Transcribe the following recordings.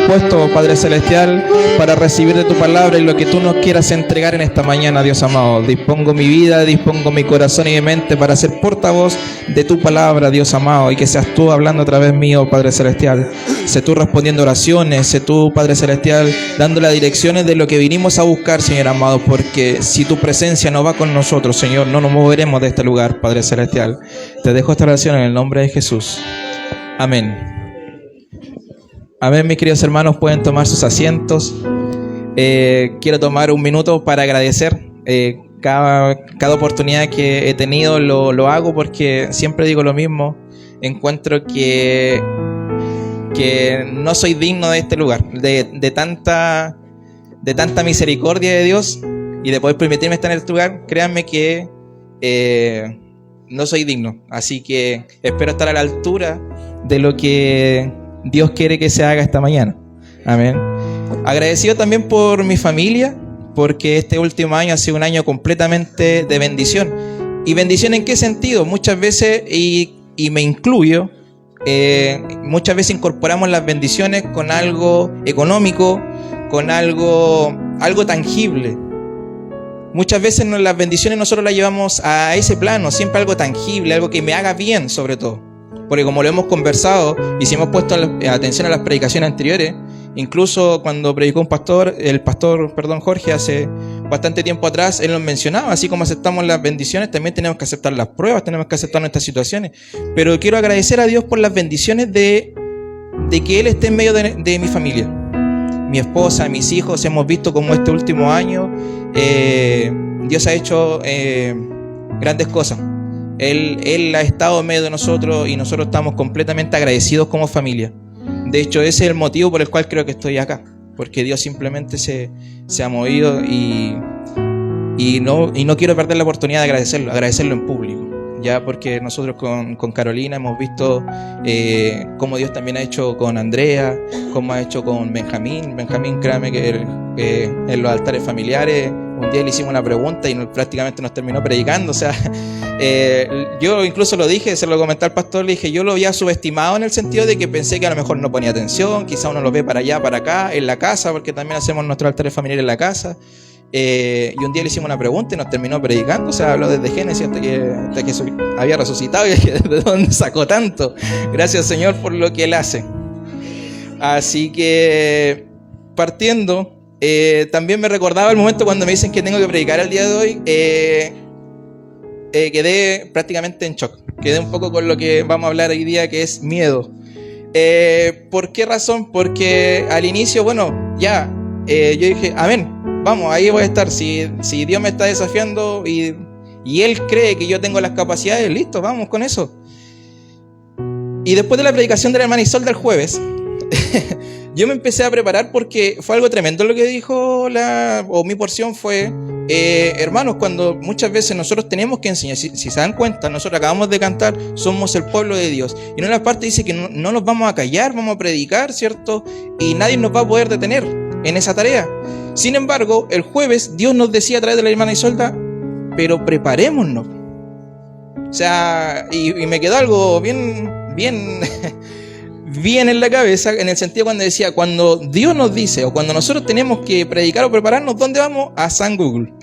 dispuestos, Padre Celestial, para recibir de tu palabra y lo que tú nos quieras entregar en esta mañana, Dios amado. Dispongo mi vida, dispongo mi corazón y mi mente para ser portavoz de tu palabra, Dios amado, y que seas tú hablando a través mío, Padre Celestial. Sé tú respondiendo oraciones, sé tú, Padre Celestial, dando las direcciones de lo que vinimos a buscar, Señor amado, porque si tu presencia no va con nosotros, Señor, no nos moveremos de este lugar, Padre Celestial. Te dejo esta oración en el nombre de Jesús. Amén. Amén, mis queridos hermanos, pueden tomar sus asientos. Quiero tomar un minuto para agradecer. Cada oportunidad que he tenido lo hago porque siempre digo lo mismo. Encuentro que no soy digno de este lugar, de tanta misericordia de Dios y de poder permitirme estar en este lugar. Créanme que no soy digno, así que espero estar a la altura de lo que Dios quiere que se haga esta mañana. Amén. Agradecido también por mi familia, porque este último año ha sido un año completamente de bendición. ¿Y bendición en qué sentido? Muchas veces, y me incluyo, muchas veces incorporamos las bendiciones con algo económico, con algo tangible. Muchas veces las bendiciones nosotros las llevamos a ese plano, siempre algo tangible, algo que me haga bien sobre todo. Porque como lo hemos conversado y si hemos puesto atención a las predicaciones anteriores, incluso cuando predicó el pastor Jorge hace bastante tiempo atrás, él nos mencionaba, así como aceptamos las bendiciones, también tenemos que aceptar las pruebas, tenemos que aceptar nuestras situaciones. Pero quiero agradecer a Dios por las bendiciones de que Él esté en medio de mi familia. Mi esposa, mis hijos, hemos visto como este último año Dios ha hecho grandes cosas. Él ha estado en medio de nosotros y nosotros estamos completamente agradecidos como familia. De hecho, ese es el motivo por el cual creo que estoy acá, porque Dios simplemente se ha movido y no quiero perder la oportunidad de agradecerlo en público, ya, porque nosotros con Carolina hemos visto cómo Dios también ha hecho con Andrea, cómo ha hecho con Benjamín, créame que en los altares familiares un día le hicimos una pregunta y prácticamente nos terminó predicando. O sea, yo incluso lo dije, se lo comenté al pastor, le dije, yo lo había subestimado en el sentido de que pensé que a lo mejor no ponía atención, quizá uno lo ve para allá, para acá, en la casa, porque también hacemos nuestros altares familiares en la casa. Y un día le hicimos una pregunta y nos terminó predicando. O sea, habló desde Génesis hasta que había resucitado. Y dije, ¿de dónde sacó tanto? Gracias, Señor, por lo que Él hace. Así que, partiendo, también me recordaba el momento cuando me dicen que tengo que predicar el día de hoy. Quedé prácticamente en shock. Quedé un poco con lo que vamos a hablar hoy día, que es miedo. ¿Por qué razón? Porque al inicio, yo dije, amén, vamos, ahí voy a estar. Si Dios me está desafiando y Él cree que yo tengo las capacidades, listo, vamos con eso. Y después de la predicación de la hermana Isolda el jueves, yo me empecé a preparar porque fue algo tremendo lo que dijo mi porción fue, hermanos, cuando muchas veces nosotros tenemos que enseñar, si se dan cuenta, nosotros acabamos de cantar, somos el pueblo de Dios. Y en una parte dice que no nos vamos a callar, vamos a predicar, ¿cierto? Y nadie nos va a poder detener en esa tarea. Sin embargo, el jueves Dios nos decía a través de la hermana Isolda, pero preparémonos. O sea, y me quedó algo bien en la cabeza, en el sentido cuando decía, cuando Dios nos dice o cuando nosotros tenemos que predicar o prepararnos, ¿dónde vamos? A San Google.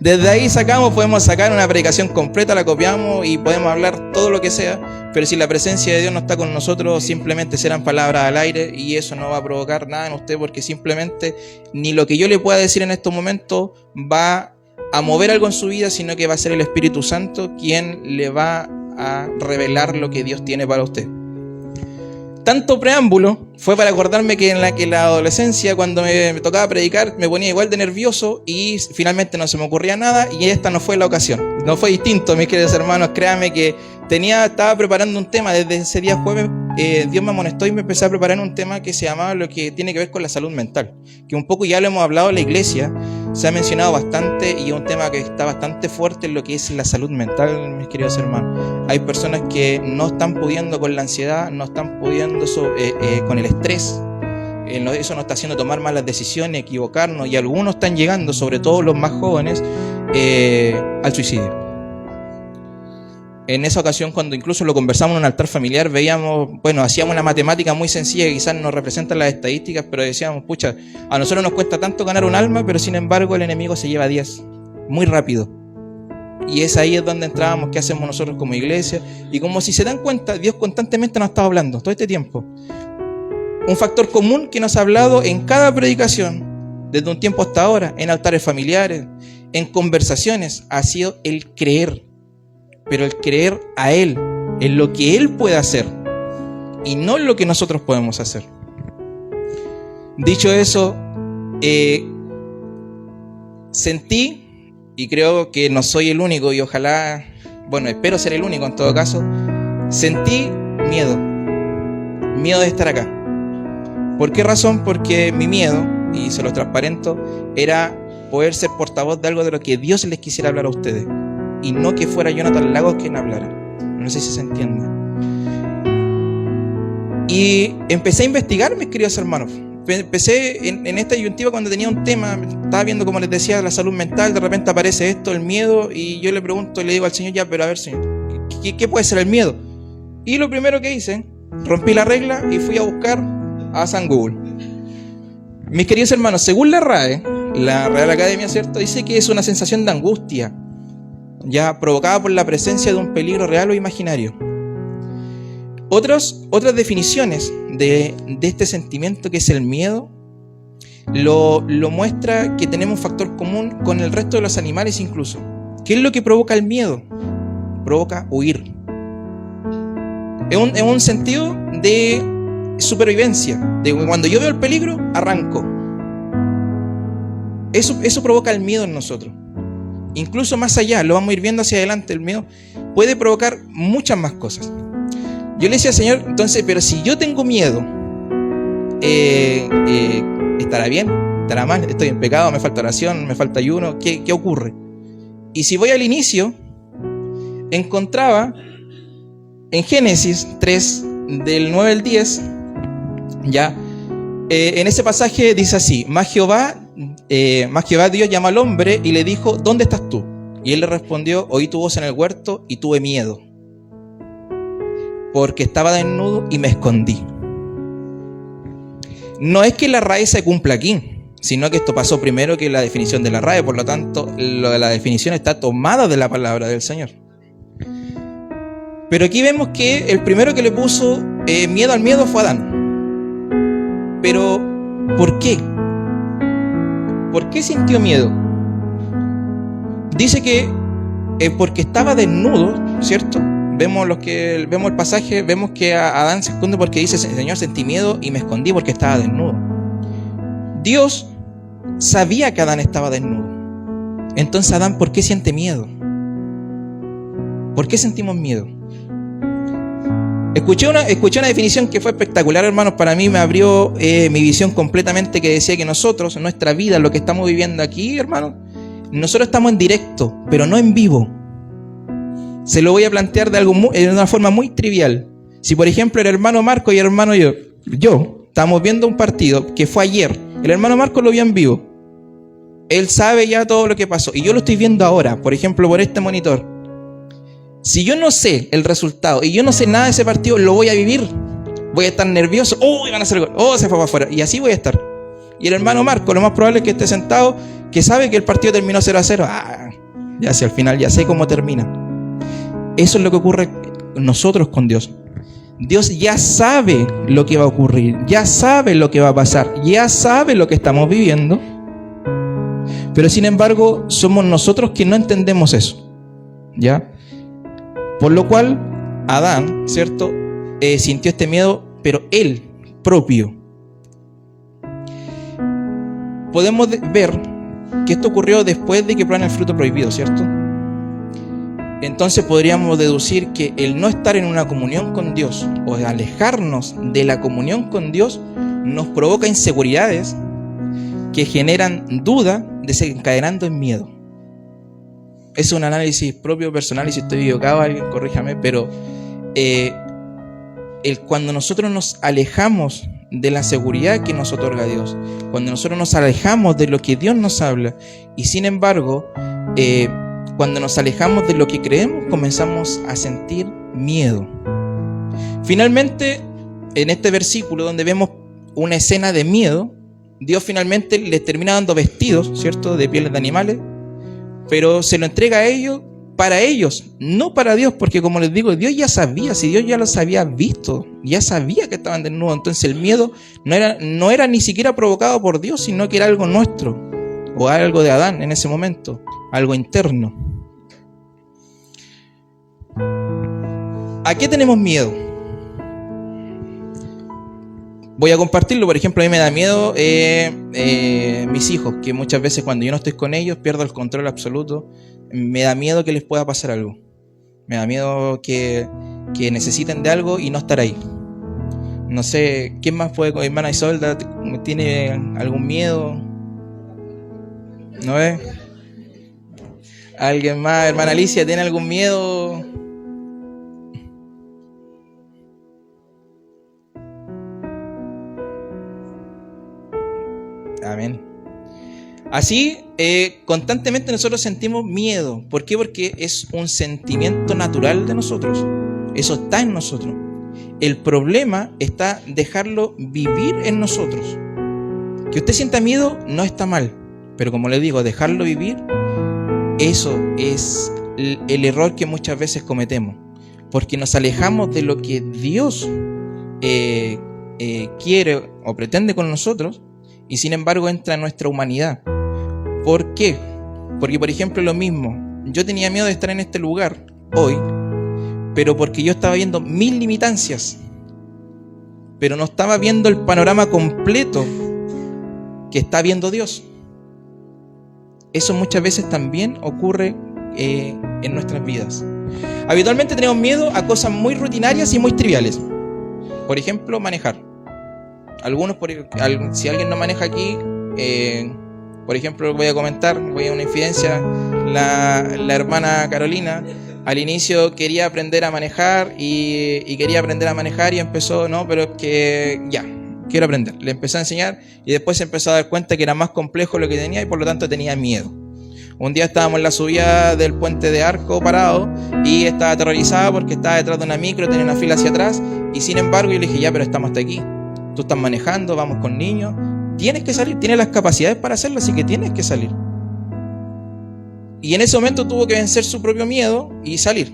Desde ahí podemos sacar una predicación completa, la copiamos y podemos hablar todo lo que sea, pero si la presencia de Dios no está con nosotros, simplemente serán palabras al aire y eso no va a provocar nada en usted, porque simplemente ni lo que yo le pueda decir en estos momentos va a mover algo en su vida, sino que va a ser el Espíritu Santo quien le va a revelar lo que Dios tiene para usted. Tanto preámbulo fue para acordarme que en la adolescencia, cuando me tocaba predicar, me ponía igual de nervioso y finalmente no se me ocurría nada, y esta no fue la ocasión. No fue distinto, mis queridos hermanos, créanme que estaba preparando un tema desde ese día jueves. Dios me amonestó y me empecé a preparar un tema que se llamaba lo que tiene que ver con la salud mental, que un poco ya lo hemos hablado en la iglesia, se ha mencionado bastante y es un tema que está bastante fuerte en lo que es la salud mental, mis queridos hermanos. Hay personas que no están pudiendo con la ansiedad, no están pudiendo con el estrés, eso nos está haciendo tomar malas decisiones, equivocarnos, y algunos están llegando, sobre todo los más jóvenes, al suicidio. En esa ocasión, cuando incluso lo conversamos en un altar familiar, veíamos, bueno, hacíamos una matemática muy sencilla que quizás no representan las estadísticas, pero decíamos, pucha, a nosotros nos cuesta tanto ganar un alma, pero sin embargo el enemigo se lleva 10, muy rápido. Y es ahí donde entrábamos, qué hacemos nosotros como iglesia. Y como si se dan cuenta, Dios constantemente nos ha estado hablando todo este tiempo. Un factor común que nos ha hablado en cada predicación, desde un tiempo hasta ahora, en altares familiares, en conversaciones, ha sido el creer. Pero el creer a Él, en lo que Él puede hacer, y no en lo que nosotros podemos hacer. Dicho eso, sentí, y creo que no soy el único, y ojalá, bueno, espero ser el único en todo caso, sentí miedo de estar acá. ¿Por qué razón? Porque mi miedo, y se lo transparento, era poder ser portavoz de algo de lo que Dios les quisiera hablar a ustedes, y no que fuera Jonathan Lagos quien hablara. No sé si se entiende. Y empecé a investigar, mis queridos hermanos. Empecé en esta disyuntiva cuando tenía un tema, estaba viendo, como les decía, la salud mental, de repente aparece esto, el miedo, y yo le pregunto y le digo al Señor, ya, pero a ver, Señor, ¿qué puede ser el miedo? Y lo primero que hice, rompí la regla y fui a buscar a San Google. Mis queridos hermanos, según la RAE, la Real Academia, ¿cierto?, dice que es una sensación de angustia, ya provocada por la presencia de un peligro real o imaginario. Otras definiciones de este sentimiento que es el miedo lo muestra que tenemos un factor común con el resto de los animales incluso. ¿Qué es lo que provoca el miedo? Provoca huir. Es un sentido de supervivencia, de cuando yo veo el peligro, arranco. Eso provoca el miedo en nosotros. Incluso más allá, lo vamos a ir viendo hacia adelante, el miedo puede provocar muchas más cosas. Yo le decía al Señor, entonces, pero si yo tengo miedo, ¿estará bien? ¿Estará mal? ¿Estoy en pecado? ¿Me falta oración? ¿Me falta ayuno? ¿Qué ocurre? Y si voy al inicio, encontraba en Génesis 3, del 9 al 10, ya, en ese pasaje dice así: Más Jehová Dios llamó al hombre y le dijo, ¿dónde estás tú? Y él le respondió, oí tu voz en el huerto y tuve miedo, porque estaba desnudo y me escondí. No es que la RAE se cumpla aquí, sino que esto pasó primero que la definición de la RAE, por lo tanto, lo de la definición está tomada de la palabra del Señor. Pero aquí vemos que el primero que le puso miedo al miedo fue Adán. Pero, ¿por qué? ¿Por qué sintió miedo? Dice que porque estaba desnudo, ¿cierto? Vemos el pasaje, vemos que Adán se esconde porque dice, Señor, sentí miedo y me escondí porque estaba desnudo. Dios sabía que Adán estaba desnudo. Entonces, Adán, ¿por qué siente miedo? ¿Por qué sentimos miedo? Escuché una definición que fue espectacular, hermanos. Para mí me abrió mi visión completamente, que decía que nosotros, en nuestra vida, lo que estamos viviendo aquí, hermanos, nosotros estamos en directo, pero no en vivo. Se lo voy a plantear de una forma muy trivial. Si, por ejemplo, el hermano Marco y el hermano yo estábamos viendo un partido que fue ayer, el hermano Marco lo vio en vivo. Él sabe ya todo lo que pasó y yo lo estoy viendo ahora, por ejemplo, por este monitor. Si yo no sé el resultado y yo no sé nada de ese partido, lo voy a vivir. Voy a estar nervioso. Van a hacer gol. Se fue para afuera. Y así voy a estar. Y el hermano Marco, lo más probable es que esté sentado, que sabe que el partido terminó 0-0. Ya sé, al final ya sé cómo termina. Eso es lo que ocurre nosotros con Dios. Dios ya sabe lo que va a ocurrir, ya sabe lo que va a pasar, ya sabe lo que estamos viviendo. Pero sin embargo, somos nosotros que no entendemos eso. ¿Ya? Por lo cual, Adán, ¿cierto?, sintió este miedo, pero él, propio. Podemos ver que esto ocurrió después de que probaran el fruto prohibido, ¿cierto? Entonces podríamos deducir que el no estar en una comunión con Dios o alejarnos de la comunión con Dios nos provoca inseguridades que generan duda, desencadenando en miedo. Es un análisis propio, personal, y si estoy equivocado, alguien corríjame, pero cuando nosotros nos alejamos de la seguridad que nos otorga Dios, cuando nosotros nos alejamos de lo que Dios nos habla, y sin embargo cuando nos alejamos de lo que creemos, comenzamos a sentir miedo. Finalmente, en este versículo donde vemos una escena de miedo, Dios finalmente les termina dando vestidos, ¿cierto?, de pieles de animales, pero se lo entrega a ellos, para ellos, no para Dios, porque como les digo, Dios ya sabía, si Dios ya los había visto, ya sabía que estaban desnudos, entonces el miedo no era ni siquiera provocado por Dios, sino que era algo nuestro, o algo de Adán en ese momento, algo interno. ¿A qué tenemos miedo? Voy a compartirlo. Por ejemplo, a mí me da miedo mis hijos, que muchas veces cuando yo no estoy con ellos pierdo el control absoluto. Me da miedo que les pueda pasar algo. Me da miedo que necesiten de algo y no estar ahí. No sé, ¿quién más puede? Hermana Isolda, ¿tiene algún miedo? ¿No ves? ¿Alguien más? Hermana Alicia, ¿tiene algún miedo? Amén. Así, constantemente nosotros sentimos miedo. ¿Por qué? Porque es un sentimiento natural de nosotros. Eso está en nosotros. El problema está dejarlo vivir en nosotros. Que usted sienta miedo no está mal, pero como le digo, dejarlo vivir, eso es el error que muchas veces cometemos, porque nos alejamos de lo que Dios quiere o pretende con nosotros, y sin embargo entra en nuestra humanidad. ¿Por qué? Porque, por ejemplo, lo mismo, yo tenía miedo de estar en este lugar hoy, pero porque yo estaba viendo 1000 limitancias, pero no estaba viendo el panorama completo que está viendo Dios. Eso muchas veces también ocurre en nuestras vidas. Habitualmente tenemos miedo a cosas muy rutinarias y muy triviales. Por ejemplo, manejar. Si alguien no maneja aquí, por ejemplo, voy a comentar, voy a una infidencia. La hermana Carolina al inicio quería aprender a manejar y quería aprender a manejar y empezó, no, pero es que ya, quiero aprender. Le empecé a enseñar y después se empezó a dar cuenta que era más complejo lo que tenía y por lo tanto tenía miedo. Un día estábamos en la subida del puente de Arco parado y estaba aterrorizada porque estaba detrás de una micro, tenía una fila hacia atrás y sin embargo yo le dije, ya, pero estamos hasta aquí. Tú estás manejando, vamos con niños, tienes que salir, tienes las capacidades para hacerlo, así que tienes que salir. Y en ese momento tuvo que vencer su propio miedo y salir.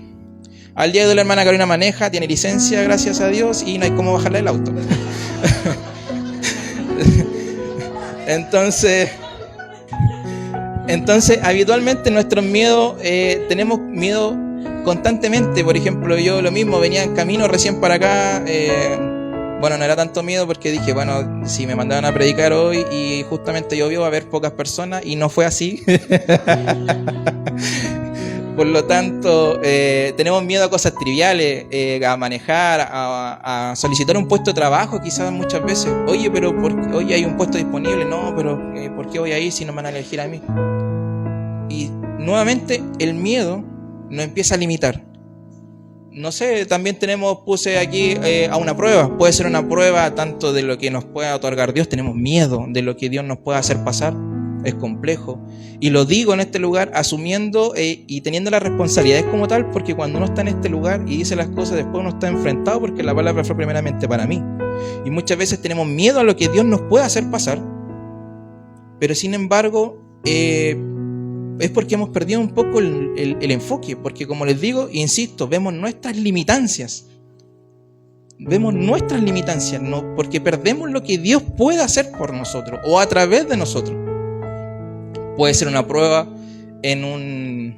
Al día de hoy la hermana Carolina maneja, tiene licencia, gracias a Dios, y no hay cómo bajarle del auto. Entonces, habitualmente nuestros miedos, tenemos miedo constantemente. Por ejemplo, yo lo mismo, venía en camino recién para acá. Bueno, no era tanto miedo porque dije, bueno, si me mandaban a predicar hoy y justamente llovió, va a haber pocas personas, y no fue así. Por lo tanto, tenemos miedo a cosas triviales, a manejar, a solicitar un puesto de trabajo, quizás muchas veces. Oye, pero hoy hay un puesto disponible. No, pero ¿por qué voy a ir si no me van a elegir a mí? Y nuevamente el miedo nos empieza a limitar. No sé, también puse aquí a una prueba. Puede ser una prueba tanto de lo que nos pueda otorgar Dios. Tenemos miedo de lo que Dios nos pueda hacer pasar. Es complejo. Y lo digo en este lugar asumiendo y teniendo las responsabilidades como tal, porque cuando uno está en este lugar y dice las cosas, después uno está enfrentado porque la palabra fue primeramente para mí. Y muchas veces tenemos miedo a lo que Dios nos puede hacer pasar. Pero sin embargo, es porque hemos perdido un poco el enfoque, porque como les digo, insisto, vemos nuestras limitancias, ¿no? Porque perdemos lo que Dios puede hacer por nosotros o a través de nosotros. Puede ser una prueba en un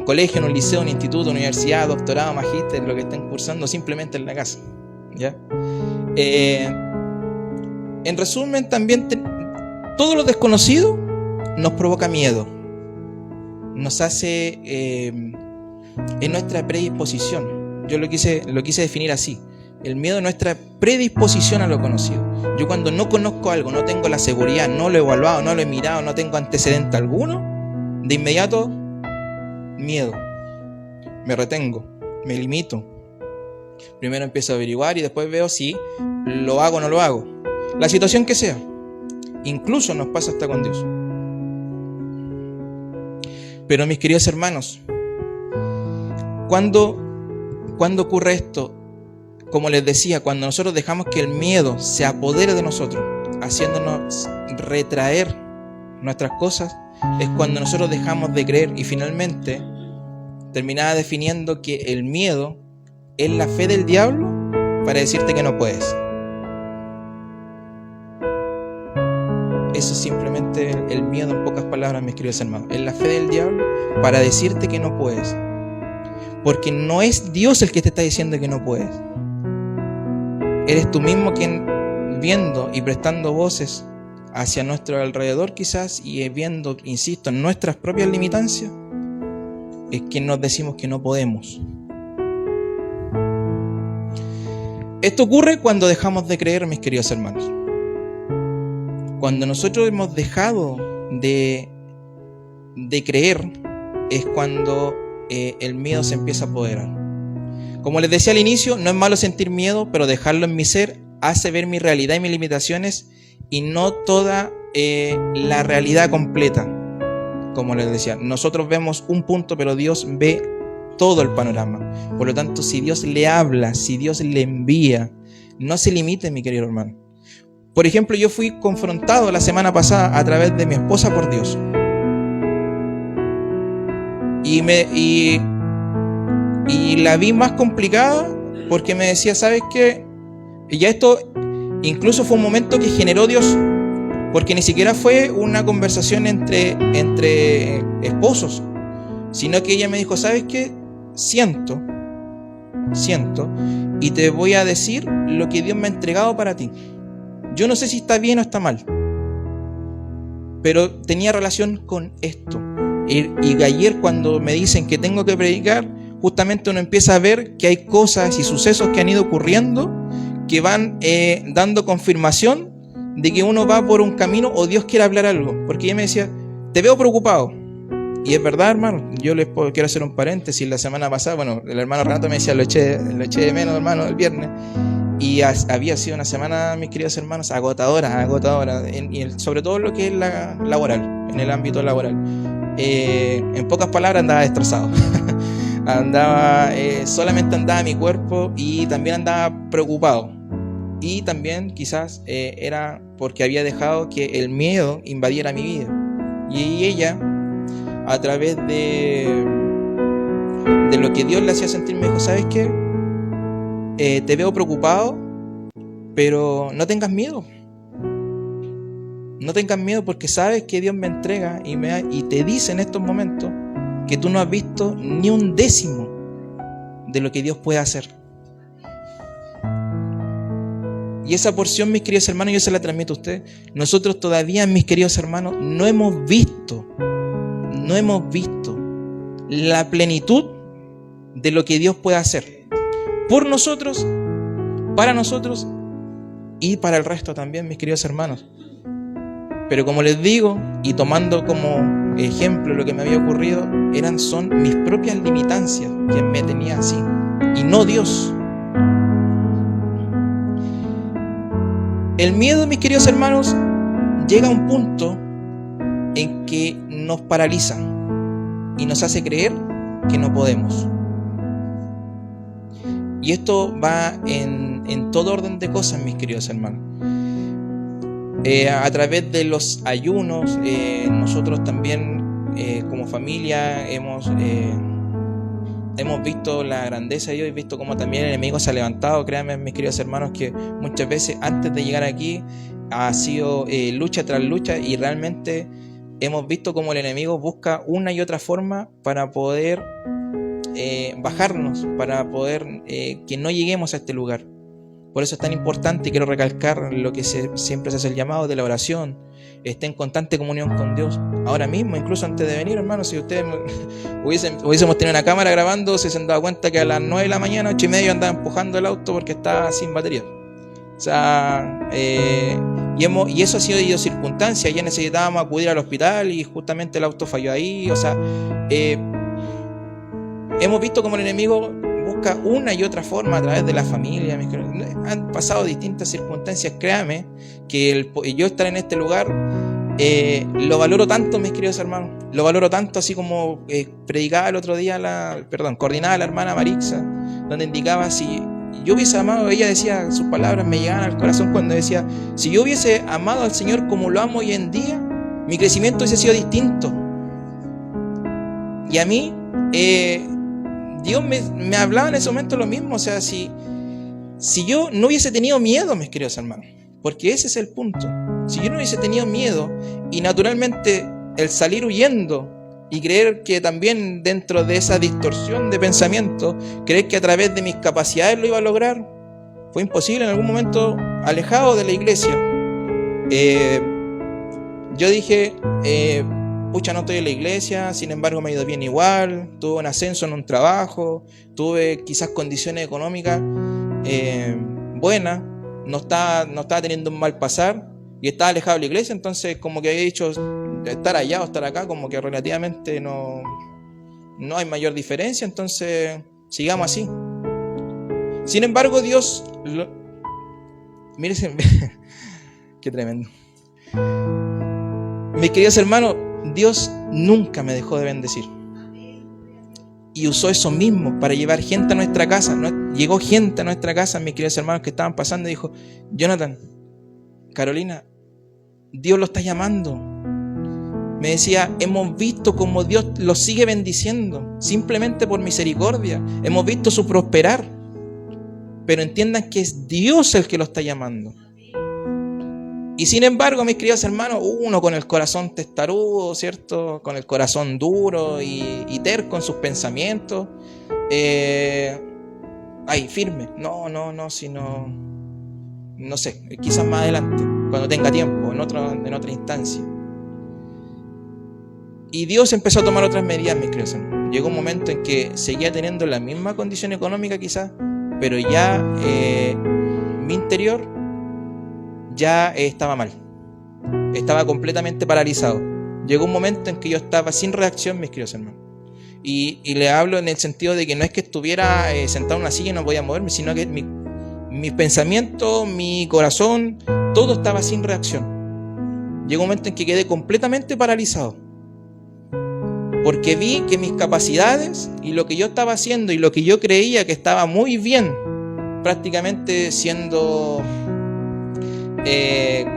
colegio, en un liceo, un instituto, universidad, doctorado, magíster, lo que estén cursando, simplemente en la casa, ¿ya? En resumen, también todo lo desconocido nos provoca miedo. Nos hace en nuestra predisposición. Yo lo quise definir así. El miedo es nuestra predisposición a lo conocido. Yo cuando no conozco algo, no tengo la seguridad, no lo he evaluado, no lo he mirado, no tengo antecedente alguno, de inmediato, miedo. Me retengo, me limito. Primero empiezo a averiguar y después veo si lo hago o no lo hago. La situación que sea. Incluso nos pasa hasta con Dios. Pero mis queridos hermanos, ¿cuándo ocurre esto? Como les decía, cuando nosotros dejamos que el miedo se apodere de nosotros, haciéndonos retraer nuestras cosas, es cuando nosotros dejamos de creer, y finalmente terminaba definiendo que el miedo es la fe del diablo para decirte que no puedes. Eso es simplemente el miedo, en pocas palabras, mis queridos hermanos. Es la fe del diablo para decirte que no puedes. Porque no es Dios el que te está diciendo que no puedes. Eres tú mismo quien, viendo y prestando voces hacia nuestro alrededor quizás, y viendo, insisto, en nuestras propias limitancias, es que nos decimos que no podemos. Esto ocurre cuando dejamos de creer, mis queridos hermanos. Cuando nosotros hemos dejado de creer, es cuando el miedo se empieza a apoderar. Como les decía al inicio, no es malo sentir miedo, pero dejarlo en mi ser hace ver mi realidad y mis limitaciones, y no toda la realidad completa. Como les decía, nosotros vemos un punto, pero Dios ve todo el panorama. Por lo tanto, si Dios le habla, si Dios le envía, no se limite, mi querido hermano. Por ejemplo, yo fui confrontado la semana pasada a través de mi esposa por Dios. Y la vi más complicada porque me decía, ¿sabes qué? Y ya esto incluso fue un momento que generó Dios, porque ni siquiera fue una conversación entre esposos, sino que ella me dijo, ¿sabes qué? Siento, y te voy a decir lo que Dios me ha entregado para ti. Yo no sé si está bien o está mal, pero tenía relación con esto. Y ayer, cuando me dicen que tengo que predicar, justamente uno empieza a ver que hay cosas y sucesos que han ido ocurriendo que van dando confirmación de que uno va por un camino o Dios quiere hablar algo. Porque ella me decía, te veo preocupado. Y es verdad, hermano. Yo les quiero hacer un paréntesis. La semana pasada, bueno, el hermano Renato me decía, lo eché de menos, hermano, el viernes. Y había sido una semana, mis queridos hermanos, agotadora, sobre todo lo que es la laboral, en el ámbito laboral. En pocas palabras, andaba destrozado. Solamente andaba mi cuerpo, y también andaba preocupado. Y también quizás era porque había dejado que el miedo invadiera mi vida. Y ella, a través de lo que Dios le hacía sentir, me dijo, ¿sabes qué? Te veo preocupado, pero no tengas miedo. No tengas miedo, porque sabes que Dios me entrega y te dice en estos momentos que tú no has visto ni un décimo de lo que Dios puede hacer. Y esa porción, mis queridos hermanos, yo se la transmito a ustedes. Nosotros todavía, mis queridos hermanos, no hemos visto la plenitud de lo que Dios puede hacer por nosotros, para nosotros y para el resto también, mis queridos hermanos. Pero como les digo, y tomando como ejemplo lo que me había ocurrido, son mis propias limitancias quien me tenía así, y no Dios. El miedo, mis queridos hermanos, llega a un punto en que nos paraliza y nos hace creer que no podemos. Y esto va en todo orden de cosas, mis queridos hermanos. A través de los ayunos, nosotros también como familia hemos visto la grandeza de Dios, y visto cómo también el enemigo se ha levantado. Créanme, mis queridos hermanos, que muchas veces antes de llegar aquí ha sido lucha tras lucha, y realmente hemos visto cómo el enemigo busca una y otra forma para poder bajarnos, para poder que no lleguemos a este lugar. Por eso es tan importante, y quiero recalcar lo que siempre se hace el llamado de la oración. Esté en constante comunión con Dios. Ahora mismo, incluso antes de venir, hermano, si ustedes hubiésemos tenido una cámara grabando, se han dado cuenta que a las 9 de la mañana, 8:30, andaba empujando el auto porque estaba sin batería. O sea, y eso ha sido idiosincrasia. Ya necesitábamos acudir al hospital y justamente el auto falló ahí. O sea, hemos visto cómo el enemigo busca una y otra forma a través de la familia. Han pasado distintas circunstancias. Créame que yo estar en este lugar lo valoro tanto, mis queridos hermanos. Lo valoro tanto, así como predicaba el otro día, coordinaba la hermana Marixa, donde indicaba si yo hubiese amado, ella decía, sus palabras me llegaban al corazón cuando decía, si yo hubiese amado al Señor como lo amo hoy en día, mi crecimiento hubiese sido distinto. Y a mí, Dios me hablaba en ese momento lo mismo. O sea, si yo no hubiese tenido miedo, mis queridos hermanos, porque ese es el punto. Si yo no hubiese tenido miedo, y naturalmente el salir huyendo y creer que también dentro de esa distorsión de pensamiento, creer que a través de mis capacidades lo iba a lograr, fue imposible. En algún momento, alejado de la iglesia, yo dije, pucha, no estoy en la iglesia, sin embargo me ha ido bien igual, tuve un ascenso en un trabajo, tuve quizás condiciones económicas buenas, no estaba teniendo un mal pasar y estaba alejado de la iglesia. Entonces como que había dicho, estar allá o estar acá, como que relativamente no hay mayor diferencia, entonces sigamos así. Sin embargo, Dios, miren, qué tremendo. Mis queridos hermanos, Dios nunca me dejó de bendecir. Y usó eso mismo para llevar gente a nuestra casa. Llegó gente a nuestra casa, mis queridos hermanos, que estaban pasando, y dijo, Jonathan, Carolina, Dios lo está llamando. Me decía, hemos visto cómo Dios lo sigue bendiciendo, simplemente por misericordia. Hemos visto su prosperar. Pero entiendan que es Dios el que lo está llamando. Y sin embargo, mis queridos hermanos, uno con el corazón testarudo, ¿cierto? Con el corazón duro y terco en sus pensamientos. Firme. No, sino, no sé, quizás más adelante, cuando tenga tiempo, en otra instancia. Y Dios empezó a tomar otras medidas, mis queridos hermanos. Llegó un momento en que seguía teniendo la misma condición económica quizás, pero ya mi interior ya estaba mal. Estaba completamente paralizado. Llegó un momento en que yo estaba sin reacción, mis queridos hermanos. Y le hablo en el sentido de que no es que estuviera sentado en una silla y no podía moverme, sino que mis pensamientos, mi corazón, todo estaba sin reacción. Llegó un momento en que quedé completamente paralizado. Porque vi que mis capacidades y lo que yo estaba haciendo y lo que yo creía que estaba muy bien, prácticamente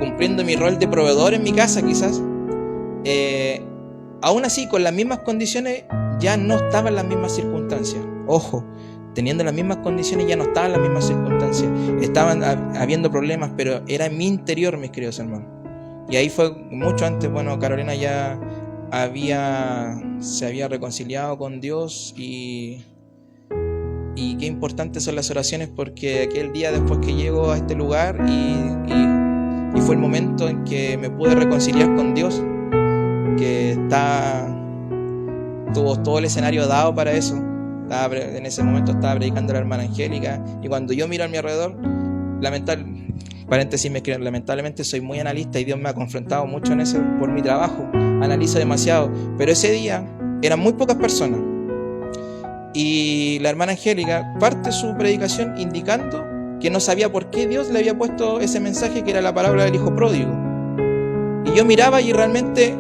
cumpliendo mi rol de proveedor en mi casa quizás, aún así con las mismas condiciones ya no estaba en las mismas circunstancias. Ojo, teniendo las mismas condiciones ya no estaba en las mismas circunstancias. Estaban habiendo problemas, pero era en mi interior, mis queridos hermanos. Y ahí fue mucho antes. Bueno, Carolina ya se había reconciliado con Dios, y qué importantes son las oraciones, porque aquel día después que llego a este lugar y fue el momento en que me pude reconciliar con Dios, que tuvo todo el escenario dado para eso. En ese momento estaba predicando la hermana Angélica, y cuando yo miro a mi alrededor, lamentablemente soy muy analista y Dios me ha confrontado mucho en eso por mi trabajo. Analizo demasiado, pero ese día eran muy pocas personas, y la hermana Angélica parte su predicación indicando que no sabía por qué Dios le había puesto ese mensaje, que era la parábola del hijo pródigo. Y yo miraba, y realmente,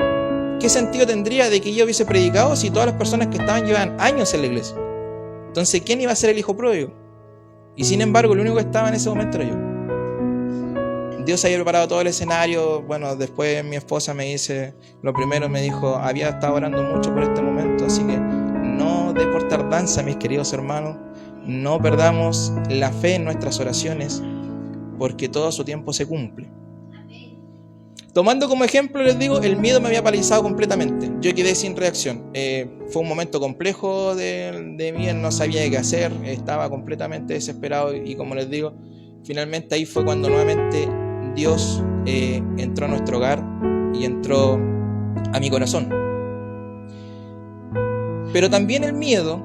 ¿qué sentido tendría de que yo hubiese predicado si todas las personas que estaban llevaban años en la iglesia? Entonces, ¿quién iba a ser el hijo pródigo? Y sin embargo, el único que estaba en ese momento era yo. Dios había preparado todo el escenario. Bueno, después mi esposa me dice, lo primero me dijo, había estado orando mucho por este momento, así que no dé por tardanza, mis queridos hermanos, no perdamos la fe en nuestras oraciones, porque todo a su tiempo se cumple. Tomando como ejemplo, les digo, el miedo me había paralizado completamente. Yo quedé sin reacción. Fue un momento complejo de mí, no sabía qué hacer, estaba completamente desesperado, y como les digo, finalmente ahí fue cuando nuevamente Dios entró a nuestro hogar y entró a mi corazón. Pero también el miedo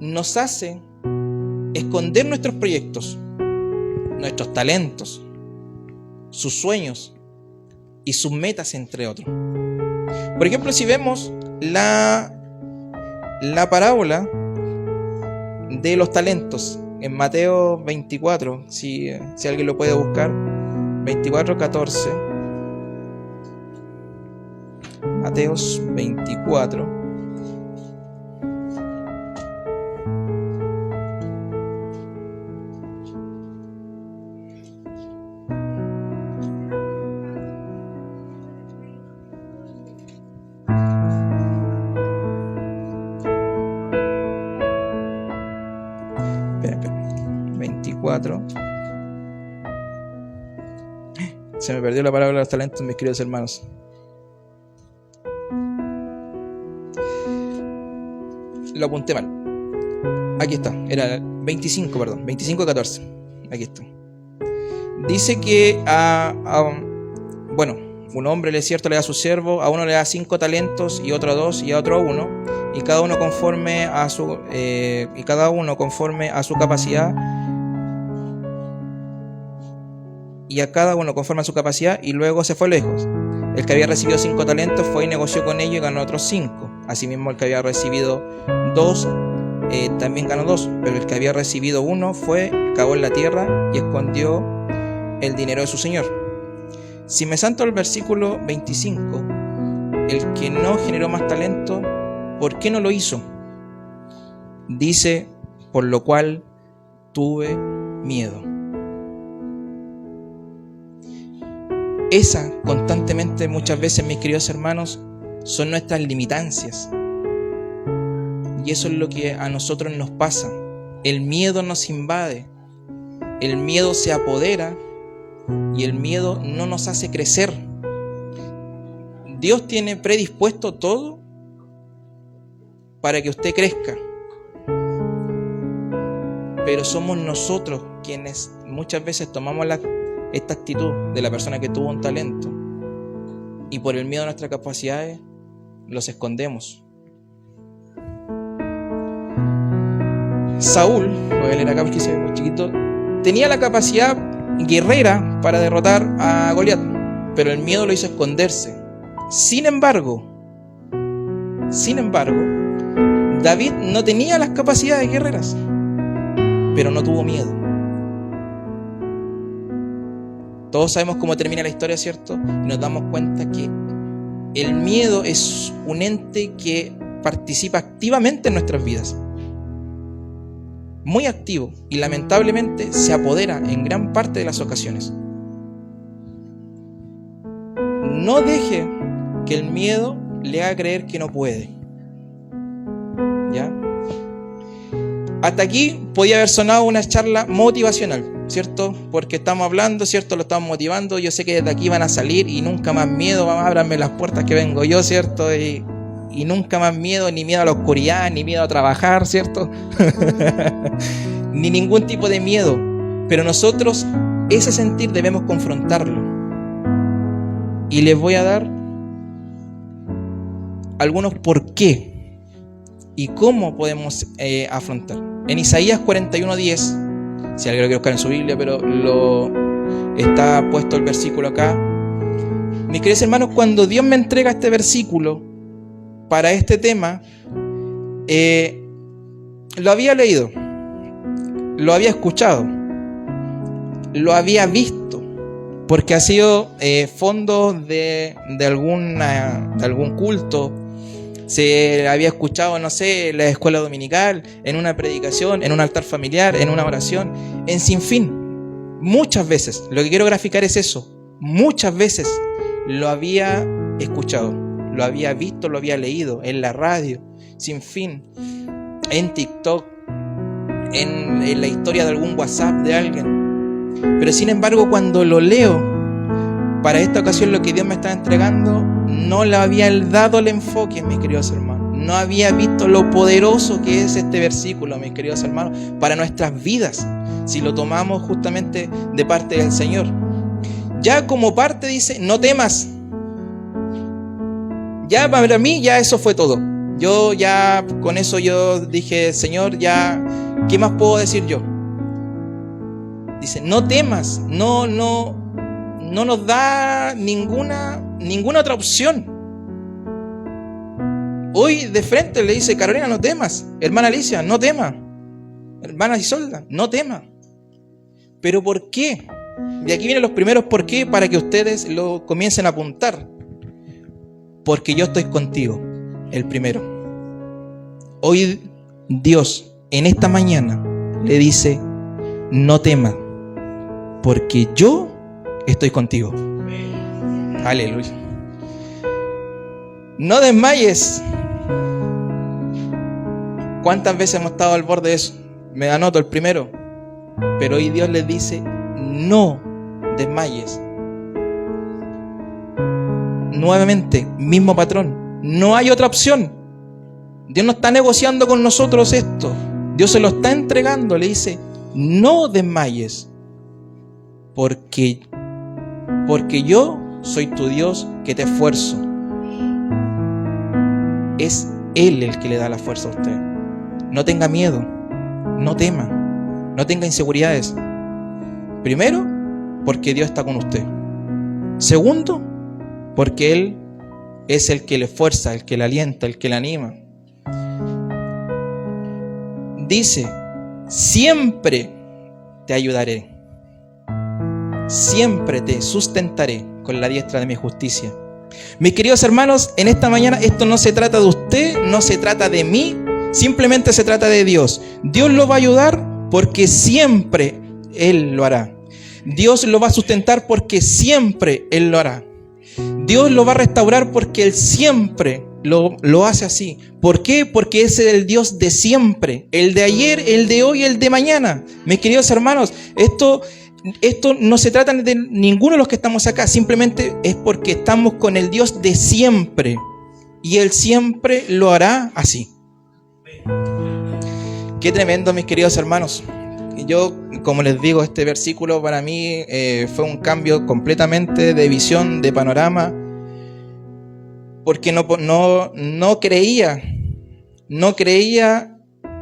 nos hace esconder nuestros proyectos, nuestros talentos, sus sueños y sus metas, entre otros. Por ejemplo, si vemos la parábola de los talentos en Mateo 24, si alguien lo puede buscar, 24:14. Mateos 24. Espera. 24. Se me perdió la palabra de los talentos, mis queridos hermanos. Lo apunté mal. Aquí está, era 25, perdón, 25:14. Aquí está. Dice que un hombre, le es cierto, le da a su siervo, a uno le da 5 talentos y otro 2 y a otro 1, y cada uno conforme a su capacidad, y a cada uno conforme a su capacidad, y luego se fue lejos. El que había recibido 5 talentos fue y negoció con ellos y ganó otros 5. Asimismo, el que había recibido 2 también ganó 2, pero el que había recibido 1 fue, cavó en la tierra y escondió el dinero de su señor. Si me salto al versículo 25, el que no generó más talento, ¿por qué no lo hizo? Dice, por lo cual tuve miedo. Esa, constantemente, muchas veces, mis queridos hermanos, son nuestras limitancias. Y eso es lo que a nosotros nos pasa. El miedo nos invade, el miedo se apodera y el miedo no nos hace crecer. Dios tiene predispuesto todo para que usted crezca, pero somos nosotros quienes muchas veces tomamos esta actitud de la persona que tuvo un talento y por el miedo a nuestras capacidades los escondemos. Saúl, lo voy a leer acá porque se ve muy chiquito, tenía la capacidad guerrera para derrotar a Goliat, pero el miedo lo hizo esconderse. Sin embargo, David no tenía las capacidades guerreras, pero no tuvo miedo. Todos sabemos cómo termina la historia, ¿cierto? Y nos damos cuenta que el miedo es un ente que participa activamente en nuestras vidas. Muy activo, y lamentablemente se apodera en gran parte de las ocasiones. No deje que el miedo le haga creer que no puede. ¿Ya? Hasta aquí podía haber sonado una charla motivacional, ¿cierto? Porque estamos hablando, ¿cierto? Lo estamos motivando. Yo sé que desde aquí van a salir y nunca más miedo, vamos a abrirme las puertas que vengo yo, ¿cierto? Y nunca más miedo, ni miedo a la oscuridad, ni miedo a trabajar, ¿cierto? Ni ningún tipo de miedo. Pero nosotros ese sentir debemos confrontarlo. Y les voy a dar algunos por qué y cómo podemos afrontar. En Isaías 41:10, si alguien lo quiere buscar en su Biblia, pero está puesto el versículo acá. Mis queridos hermanos, cuando Dios me entrega este versículo para este tema, lo había leído, lo había escuchado, lo había visto, porque ha sido fondo de algún culto. Se había escuchado, no sé, en la escuela dominical, en una predicación, en un altar familiar, en una oración, en sinfín. Muchas veces, lo que quiero graficar es eso, muchas veces lo había escuchado, lo había visto, lo había leído en la radio, sin fin, en TikTok, en la historia de algún WhatsApp de alguien. Pero sin embargo, cuando lo leo, para esta ocasión lo que Dios me estaba entregando, no le había dado el enfoque, mis queridos hermanos. No había visto lo poderoso que es este versículo, mis queridos hermanos, para nuestras vidas, si lo tomamos justamente de parte del Señor. Ya como parte dice, no temas. Ya para mí, ya eso fue todo. Yo ya con eso yo dije, Señor, ya, ¿qué más puedo decir yo? Dice, no temas, no nos da ninguna otra opción. Hoy de frente le dice, Carolina, no temas. Hermana Alicia, no tema. Hermana Isolda, no tema. ¿Pero por qué? De aquí vienen los primeros por qué, para que ustedes lo comiencen a apuntar. porque yo estoy contigo, el primero. Hoy Dios en esta mañana le dice: no temas, porque yo estoy contigo. Aleluya. No desmayes. ¿Cuántas veces hemos estado al borde de eso? Me anoto el primero. Pero hoy Dios les dice: no desmayes. Nuevamente, mismo patrón. No hay otra opción. Dios no está negociando con nosotros esto. Dios se lo está entregando. Le dice: no desmayes. Porque yo soy tu Dios que te esfuerzo. Es Él el que le da la fuerza a usted. No tenga miedo. No tema. No tenga inseguridades. Primero, porque Dios está con usted. Segundo, porque Él es el que le esfuerza, el que le alienta, el que le anima. Dice: siempre te ayudaré. Siempre te sustentaré con la diestra de mi justicia. Mis queridos hermanos, en esta mañana esto no se trata de usted, no se trata de mí, simplemente se trata de Dios. Dios lo va a ayudar porque siempre Él lo hará. Dios lo va a sustentar porque siempre Él lo hará. Dios lo va a restaurar porque Él siempre lo hace así. ¿Por qué? Porque ese es el Dios de siempre, el de ayer, el de hoy, el de mañana. Mis queridos hermanos, esto no se trata de ninguno de los que estamos acá, simplemente es porque estamos con el Dios de siempre y Él siempre lo hará así. Qué tremendo, mis queridos hermanos. Yo, como les digo, este versículo para mí fue un cambio completamente de visión, de panorama, porque no creía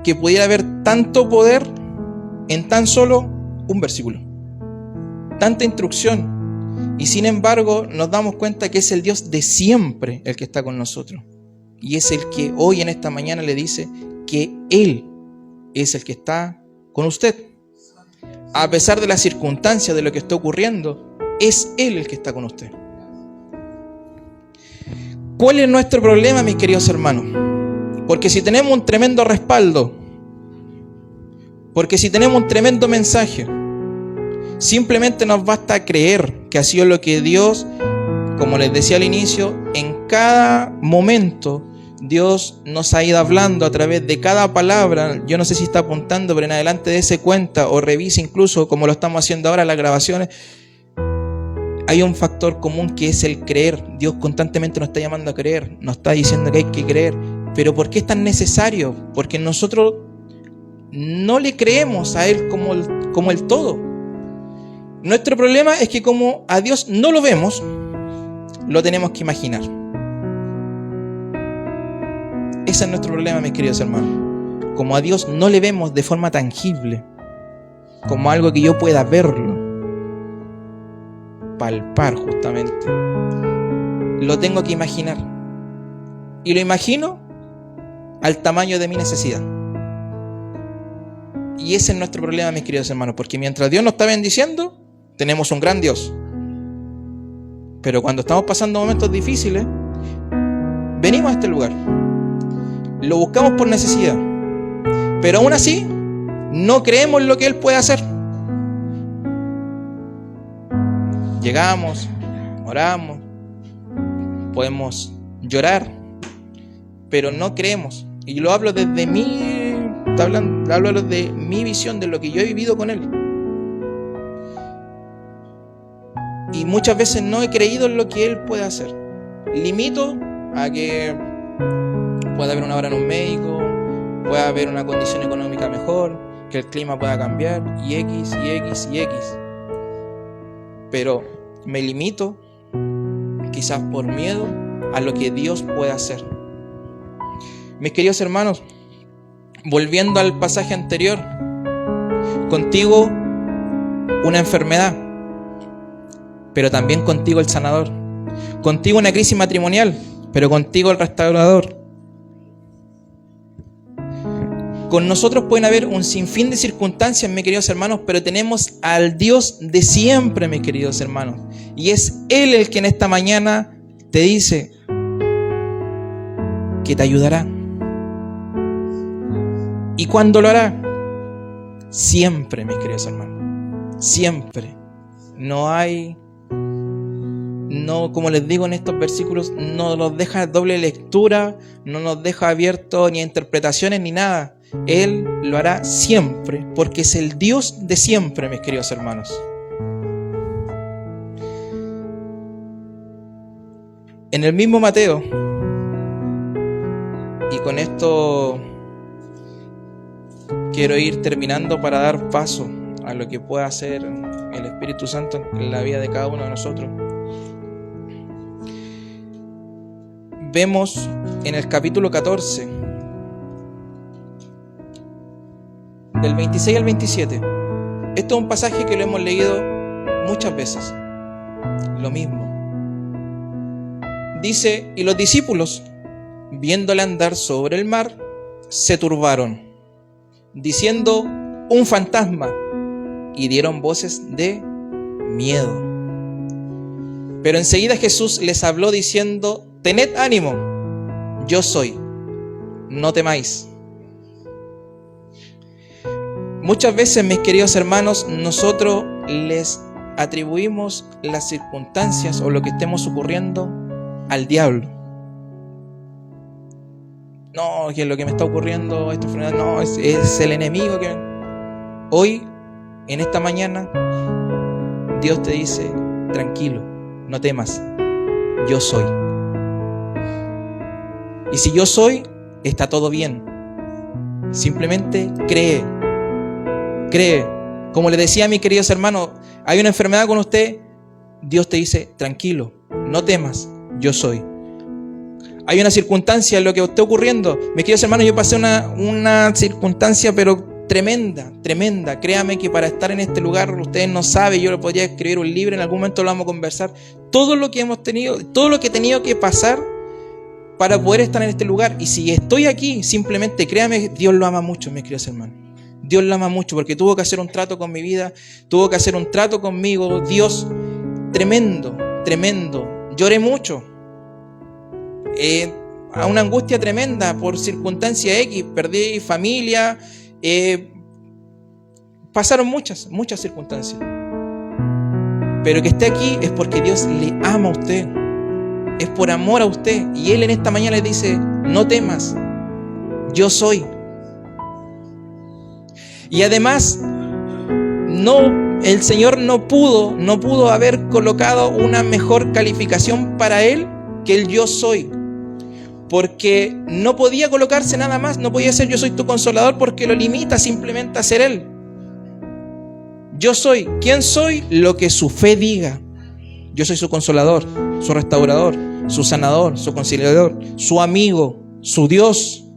que pudiera haber tanto poder en tan solo un versículo. Tanta instrucción, y sin embargo nos damos cuenta que es el Dios de siempre el que está con nosotros, y es el que hoy en esta mañana le dice que Él es el que está con usted. A pesar de las circunstancias, de lo que está ocurriendo, es Él el que está con usted. ¿Cuál es nuestro problema, mis queridos hermanos? Porque si tenemos un tremendo respaldo, porque si tenemos un tremendo mensaje, simplemente nos basta creer que ha sido lo que Dios, como les decía al inicio, en cada momento Dios nos ha ido hablando a través de cada palabra. Yo no sé si está apuntando, pero en adelante dése cuenta o revise incluso, como lo estamos haciendo ahora en las grabaciones. Hay un factor común que es el creer. Dios constantemente nos está llamando a creer, nos está diciendo que hay que creer. Pero ¿por qué es tan necesario? Porque nosotros no le creemos a Él como el todo. Nuestro problema es que como a Dios no lo vemos, lo tenemos que imaginar. Ese es nuestro problema, mis queridos hermanos. Como a Dios no le vemos de forma tangible, como algo que yo pueda verlo, palpar justamente, lo tengo que imaginar. Y lo imagino al tamaño de mi necesidad. Y ese es nuestro problema, mis queridos hermanos, porque mientras Dios nos está bendiciendo, tenemos un gran Dios. Pero cuando estamos pasando momentos difíciles, venimos a este lugar. Lo buscamos por necesidad. Pero aún así, no creemos lo que Él puede hacer. Llegamos, oramos, podemos llorar, pero no creemos. Y lo hablo desde hablo de mi visión, de lo que yo he vivido con Él. Y muchas veces no he creído en lo que Él puede hacer. Limito a que pueda haber una hora en un médico, pueda haber una condición económica mejor, que el clima pueda cambiar, y X. Pero me limito, quizás por miedo, a lo que Dios puede hacer. Mis queridos hermanos, volviendo al pasaje anterior, contigo una enfermedad, pero también contigo el sanador. Contigo una crisis matrimonial, pero contigo el restaurador. Con nosotros pueden haber un sinfín de circunstancias, mis queridos hermanos, pero tenemos al Dios de siempre, mis queridos hermanos. Y es Él el que en esta mañana te dice: que te ayudará. ¿Y cuándo lo hará? Siempre, mis queridos hermanos. Siempre. No, como les digo en estos versículos, no nos deja doble lectura, no nos deja abierto ni a interpretaciones ni nada. Él lo hará siempre, porque es el Dios de siempre, mis queridos hermanos. En el mismo Mateo, y con esto quiero ir terminando para dar paso a lo que pueda hacer el Espíritu Santo en la vida de cada uno de nosotros. Vemos en el capítulo 14, del 26 al 27. Esto es un pasaje que lo hemos leído muchas veces. Lo mismo. Dice, y los discípulos, viéndole andar sobre el mar, se turbaron, diciendo, un fantasma, y dieron voces de miedo. Pero enseguida Jesús les habló diciendo, tened ánimo, yo soy, no temáis. Muchas veces, mis queridos hermanos, nosotros les atribuimos las circunstancias o lo que estemos ocurriendo al diablo. No, que lo que me está ocurriendo, esta enfermedad, no, es el enemigo que... Hoy, en esta mañana, Dios te dice, tranquilo, no temas, yo soy. Y si yo soy, está todo bien. Simplemente cree. Cree. Como le decía a mis queridos hermanos, hay una enfermedad con usted, Dios te dice, tranquilo, no temas, yo soy. Hay una circunstancia en lo que esté ocurriendo. Mis queridos hermanos, yo pasé una circunstancia, pero tremenda. Créame que para estar en este lugar, ustedes no saben, yo le podría escribir un libro, en algún momento lo vamos a conversar. Todo lo que hemos tenido, todo lo que he tenido que pasar para poder estar en este lugar. Y si estoy aquí, simplemente créame, Dios lo ama mucho, mis queridos hermanos. Dios lo ama mucho porque tuvo que hacer un trato con mi vida, tuvo que hacer un trato conmigo. Dios, tremendo. Lloré mucho. A una angustia tremenda por circunstancia X, perdí familia, pasaron muchas circunstancias, pero que esté aquí es porque Dios le ama a usted, es por amor a usted, y Él en esta mañana le dice, no temas, yo soy. Y además el Señor no pudo haber colocado una mejor calificación para Él que el yo soy. Porque no podía colocarse nada más, no podía ser yo soy tu consolador porque lo limita simplemente a ser Él. Yo soy, ¿quién soy? Lo que su fe diga. Yo soy su consolador, su restaurador, su sanador, su conciliador, su amigo, su Dios.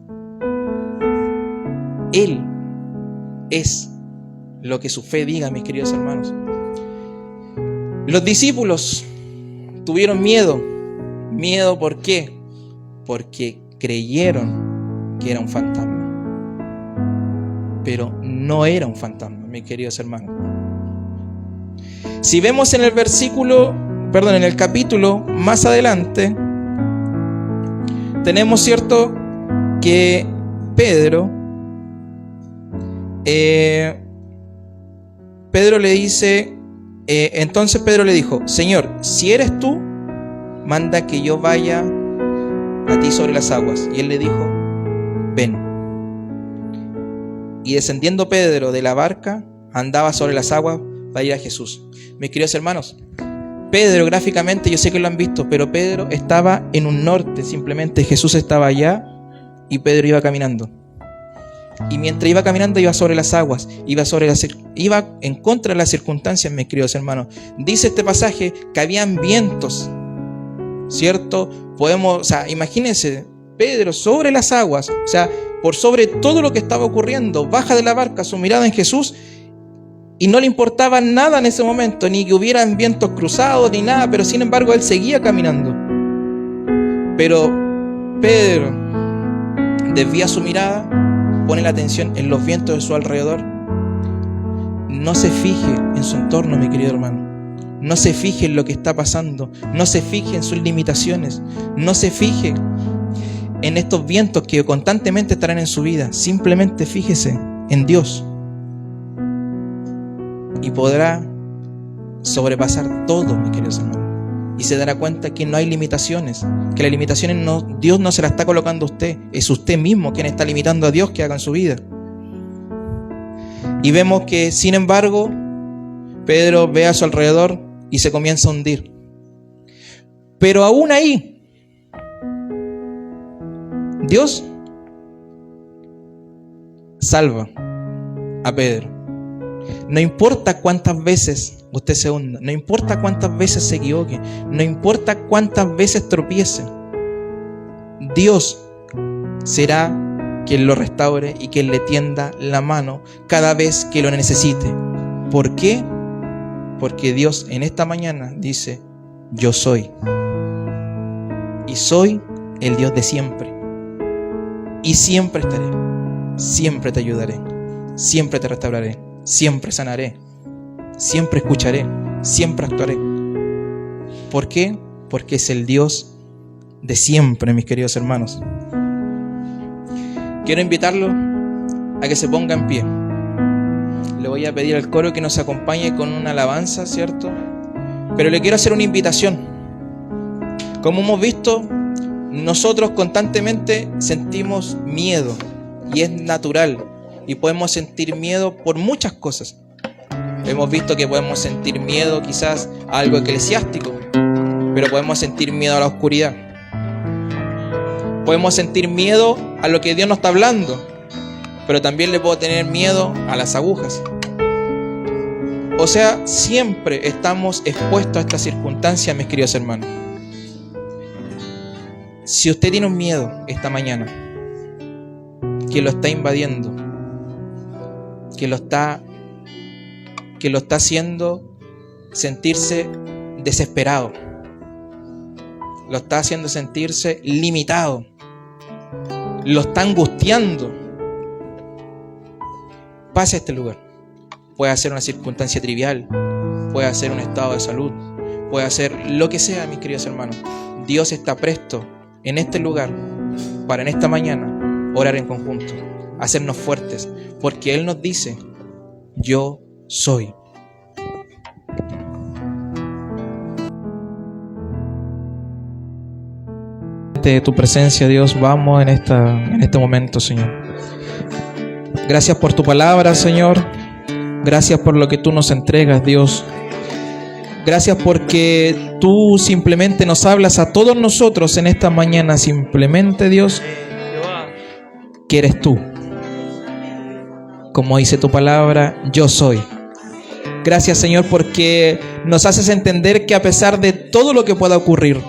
Él es lo que su fe diga, mis queridos hermanos. Los discípulos tuvieron miedo. ¿Miedo por qué? Porque creyeron que era un fantasma, pero no era un fantasma, mis queridos hermanos. Si vemos en el capítulo más adelante, tenemos cierto que Pedro le dice, entonces Pedro le dijo, Señor, si eres tú, manda que yo vaya a ti sobre las aguas. Y él le dijo, ven. Y descendiendo Pedro de la barca, andaba sobre las aguas para ir a Jesús. Mis queridos hermanos, Pedro, gráficamente, yo sé que lo han visto, pero Pedro estaba en un norte, simplemente Jesús estaba allá y Pedro iba caminando. Y mientras iba caminando, iba sobre las aguas, iba en contra de las circunstancias, mis queridos hermanos. Dice este pasaje que habían vientos, ¿cierto? Imagínense, Pedro sobre las aguas, por sobre todo lo que estaba ocurriendo, baja de la barca, su mirada en Jesús, y no le importaba nada en ese momento, ni que hubieran vientos cruzados, ni nada, pero sin embargo él seguía caminando. Pero Pedro desvía su mirada, pone la atención en los vientos de su alrededor. No se fije en su entorno, mi querido hermano. No se fije en lo que está pasando. No se fije en sus limitaciones. No se fije en estos vientos que constantemente estarán en su vida. Simplemente fíjese en Dios y podrá sobrepasar todo, mis queridos hermanos. Y se dará cuenta que no hay limitaciones, que las limitaciones Dios no se las está colocando a usted, es usted mismo quien está limitando a Dios que haga en su vida. Y vemos que, sin embargo, Pedro ve a su alrededor y se comienza a hundir. Pero aún ahí, Dios salva a Pedro. No importa cuántas veces usted se hunda, no importa cuántas veces se equivoque, no importa cuántas veces tropiece, Dios será quien lo restaure y quien le tienda la mano cada vez que lo necesite. ¿Por qué? Porque Dios en esta mañana dice: yo soy. Y soy el Dios de siempre. Y siempre estaré. Siempre te ayudaré. Siempre te restauraré. Siempre sanaré. Siempre escucharé. Siempre actuaré. ¿Por qué? Porque es el Dios de siempre, mis queridos hermanos. Quiero invitarlo a que se ponga en pie. Le voy a pedir al coro que nos acompañe con una alabanza, ¿cierto? Pero le quiero hacer una invitación. Como hemos visto, nosotros constantemente sentimos miedo y es natural. Y podemos sentir miedo por muchas cosas. Hemos visto que podemos sentir miedo quizás a algo eclesiástico, pero podemos sentir miedo a la oscuridad. Podemos sentir miedo a lo que Dios nos está hablando, pero también le puedo tener miedo a las agujas. O sea, siempre estamos expuestos a estas circunstancias, mis queridos hermanos. Si usted tiene un miedo esta mañana que lo está invadiendo, que lo está haciendo sentirse desesperado, lo está haciendo sentirse limitado, lo está angustiando, pase a este lugar. Puede ser una circunstancia trivial, puede ser un estado de salud, puede ser lo que sea, mis queridos hermanos. Dios está presto en este lugar para en esta mañana orar en conjunto, hacernos fuertes, porque Él nos dice: yo soy. De tu presencia, Dios, vamos en este momento, Señor. Gracias por tu palabra, Señor. Gracias por lo que tú nos entregas, Dios. Gracias porque tú simplemente nos hablas a todos nosotros en esta mañana. Simplemente, Dios, que eres tú. Como dice tu palabra, yo soy. Gracias, Señor, porque nos haces entender que a pesar de todo lo que pueda ocurrir,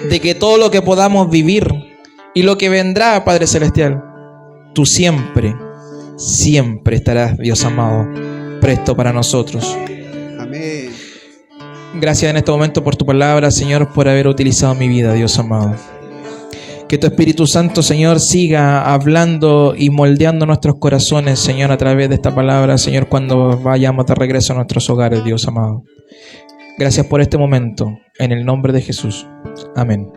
de que todo lo que podamos vivir y lo que vendrá, Padre Celestial, tú siempre, siempre estarás, Dios amado, presto para nosotros. Amén. Gracias en este momento por tu palabra, Señor, por haber utilizado mi vida, Dios amado. Que tu Espíritu Santo, Señor, siga hablando y moldeando nuestros corazones, Señor, a través de esta palabra, Señor, cuando vayamos de regreso a nuestros hogares, Dios amado. Gracias por este momento, en el nombre de Jesús. Amén.